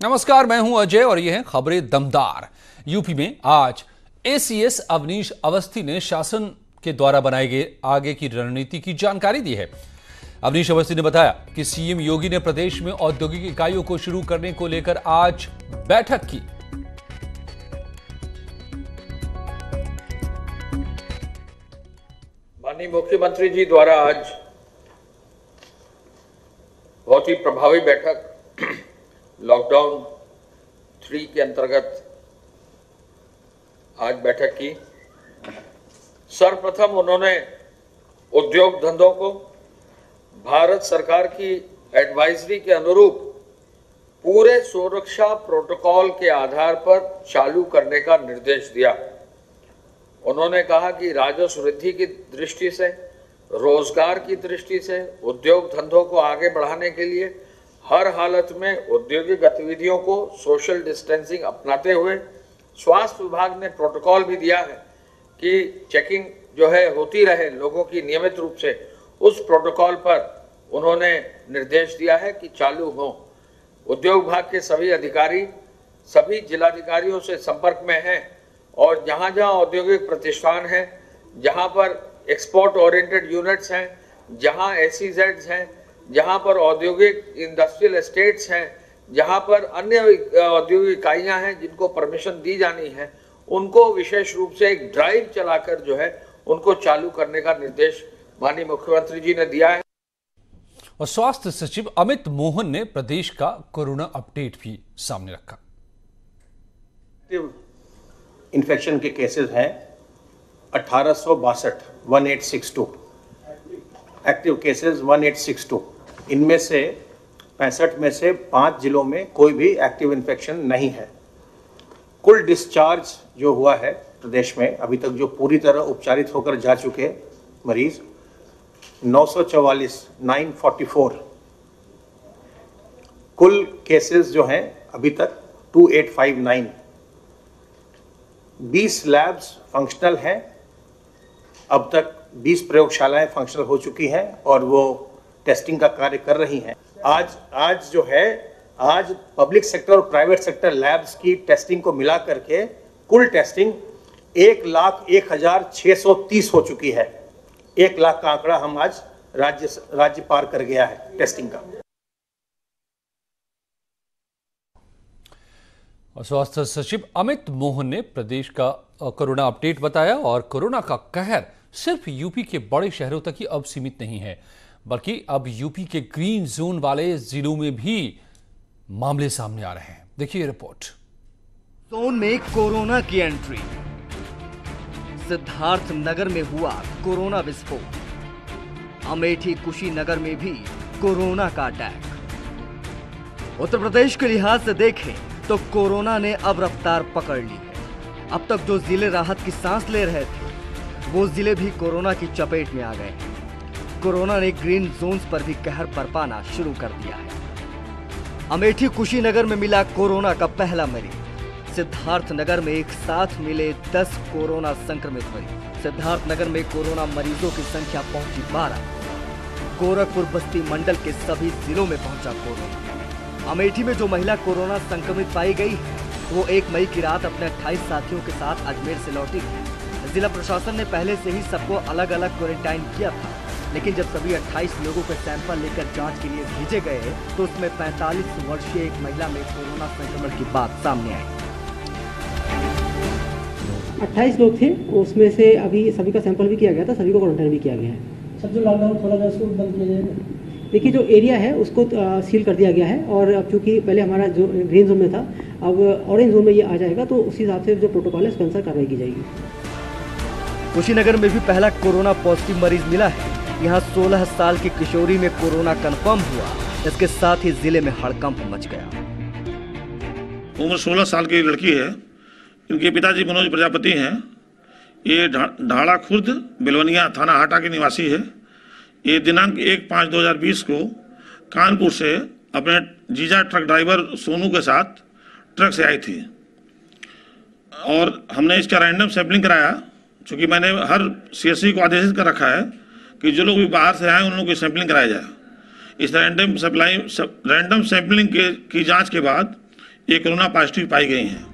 नमस्कार, मैं हूं अजय और ये हैं खबरें दमदार। यूपी में आज एसीएस अवनीश अवस्थी ने शासन के द्वारा बनाए गए आगे की रणनीति की जानकारी दी है। अवनीश अवस्थी ने बताया कि सीएम योगी ने प्रदेश में औद्योगिक इकाइयों को शुरू करने को लेकर आज बैठक की। माननीय मुख्यमंत्री जी द्वारा आज बहुत ही प्रभावी बैठक लॉकडाउन 3 के अंतर्गत आज बैठक की। सर्वप्रथम उन्होंने उद्योग धंधों को भारत सरकार की एडवाइजरी के अनुरूप पूरे सुरक्षा प्रोटोकॉल के आधार पर चालू करने का निर्देश दिया। उन्होंने कहा कि राजस्व वृद्धि की दृष्टि से, रोजगार की दृष्टि से उद्योग धंधों को आगे बढ़ाने के लिए हर हालत में औद्योगिक गतिविधियों को सोशल डिस्टेंसिंग अपनाते हुए स्वास्थ्य विभाग ने प्रोटोकॉल भी दिया है कि चेकिंग जो है होती रहे लोगों की नियमित रूप से। उस प्रोटोकॉल पर उन्होंने निर्देश दिया है कि चालू हो। उद्योग विभाग के सभी अधिकारी सभी जिलाधिकारियों से संपर्क में हैं और जहां जहां औद्योगिक प्रतिष्ठान हैं, जहां पर एक्सपोर्ट ओरिएंटेड यूनिट्स हैं, जहां एसईजेड्स हैं, जहां पर औद्योगिक इंडस्ट्रियल एस्टेट्स हैं, जहां पर अन्य औद्योगिक इकाइयां हैं जिनको परमिशन दी जानी है, उनको विशेष रूप से एक ड्राइव चलाकर जो है उनको चालू करने का निर्देश माननीय मुख्यमंत्री जी ने दिया है। और स्वास्थ्य सचिव अमित मोहन ने प्रदेश का कोरोना अपडेट भी सामने रखा। इन्फेक्शन के केसेस हैं 1862, 1862 एक्टिव केसेस 1862। इनमें से 65 में से 5 जिलों में कोई भी एक्टिव इन्फेक्शन नहीं है। कुल डिस्चार्ज जो हुआ है प्रदेश में अभी तक जो पूरी तरह उपचारित होकर जा चुके मरीज 944, 944। कुल केसेस जो हैं अभी तक 2859। 20 लैब्स फंक्शनल हैं। अब तक 20 प्रयोगशालाएं फंक्शनल हो चुकी हैं और वो टेस्टिंग का कार्य कर रही हैं। आज जो है आज पब्लिक सेक्टर और प्राइवेट सेक्टर लैब्स की टेस्टिंग को मिला करके कुल टेस्टिंग 1,01,630 हो चुकी है। 1 लाख का आंकड़ा हम आज राज्य पार कर गया है टेस्टिंग का। और स्वास्थ्य सचिव अमित मोहन ने प्रदेश का कोरोना अपडेट बताया और कोरोना का कहर सिर्फ यूपी के बड़े शहरों तक ही अब सीमित नहीं है, बल्कि अब यूपी के ग्रीन जोन वाले जिलों में भी मामले सामने आ रहे हैं। देखिए रिपोर्ट। जोन में कोरोना की एंट्री। सिद्धार्थ नगर में हुआ कोरोना विस्फोट। अमेठी कुशीनगर में भी कोरोना का अटैक। उत्तर प्रदेश के लिहाज से देखें तो कोरोना ने अब रफ्तार पकड़ ली है। अब तक जो जिले राहत की सांस ले रहे थे वो जिले भी कोरोना की चपेट में आ गए हैं। कोरोना ने ग्रीन जोन्स पर भी कहर बरपाना शुरू कर दिया है। अमेठी कुशीनगर में मिला कोरोना का पहला मरीज। सिद्धार्थ नगर में एक साथ मिले 10 कोरोना संक्रमित मरीज। सिद्धार्थ नगर में कोरोना मरीजों की संख्या पहुंची 12। गोरखपुर बस्ती मंडल के सभी जिलों में पहुंचा कोरोना। अमेठी में जो महिला कोरोना संक्रमित पाई गई है वो 1 मई की रात अपने 28 साथियों के साथ अजमेर से लौटी थी। जिला प्रशासन ने पहले से ही सबको अलग अलग क्वारंटाइन किया था, लेकिन जब सभी 28 लोगों के सैंपल लेकर जांच के लिए भेजे गए तो उसमें 45 वर्षीय एक महिला में कोरोना संक्रमण की बात सामने आई। 28 लोग थे, उसमें से अभी सभी का सैंपल भी किया गया था, सभी को क्वारंटाइन भी किया गया है। सब जो लॉकडाउन खोला गया उसको बंद किया जाएगा। देखिए जो एरिया है उसको सील कर दिया गया है और अब चूंकि पहले हमारा जो ग्रीन जोन में था अब ऑरेंज जोन में ये आ जाएगा, तो उसी हिसाब से जो प्रोटोकॉल है उसके अनुसार कार्रवाई की जाएगी। कुशीनगर में भी पहला कोरोना पॉजिटिव मरीज मिला है। यहाँ 16 साल की किशोरी में कोरोना कंफर्म हुआ। इसके साथ ही जिले में हड़कंप मच गया। उम्र 16 साल की लड़की है। इनके पिताजी मनोज प्रजापति हैं। ये ढाड़ा खुर्द बेलवनिया थाना हाटा के निवासी है। ये दिनांक 1/5/2020 को कानपुर से अपने जीजा ट्रक ड्राइवर सोनू के साथ ट्रक से आई थी और हमने इसका रैंडम सैंपलिंग कराया। चूँकि मैंने हर सीएससी को आदेशित कर रखा है कि जो लोग भी बाहर से आए उन लोगों की सैंपलिंग कराया जाए। इस रैंडम सैंपलिंग की जांच के बाद ये कोरोना पॉजिटिव पाई गई हैं।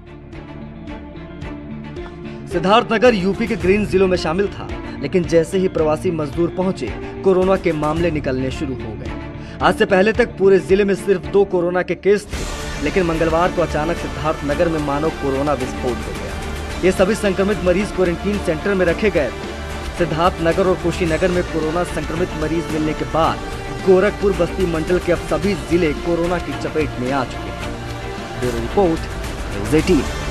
सिद्धार्थनगर यूपी के ग्रीन जिलों में शामिल था, लेकिन जैसे ही प्रवासी मजदूर पहुंचे, कोरोना के मामले निकलने शुरू हो गए। आज से पहले तक पूरे जिले में सिर्फ 2 कोरोना के केस थे, लेकिन मंगलवार को अचानक सिद्धार्थनगर में मानो कोरोना विस्फोट हो गया। ये सभी संक्रमित मरीज क्वारंटीन सेंटर में रखे गए थे। सिद्धार्थनगर और कुशीनगर में कोरोना संक्रमित मरीज मिलने के बाद गोरखपुर बस्ती मंडल के अब सभी जिले कोरोना की चपेट में आ चुके हैं। Bureau report, news 18।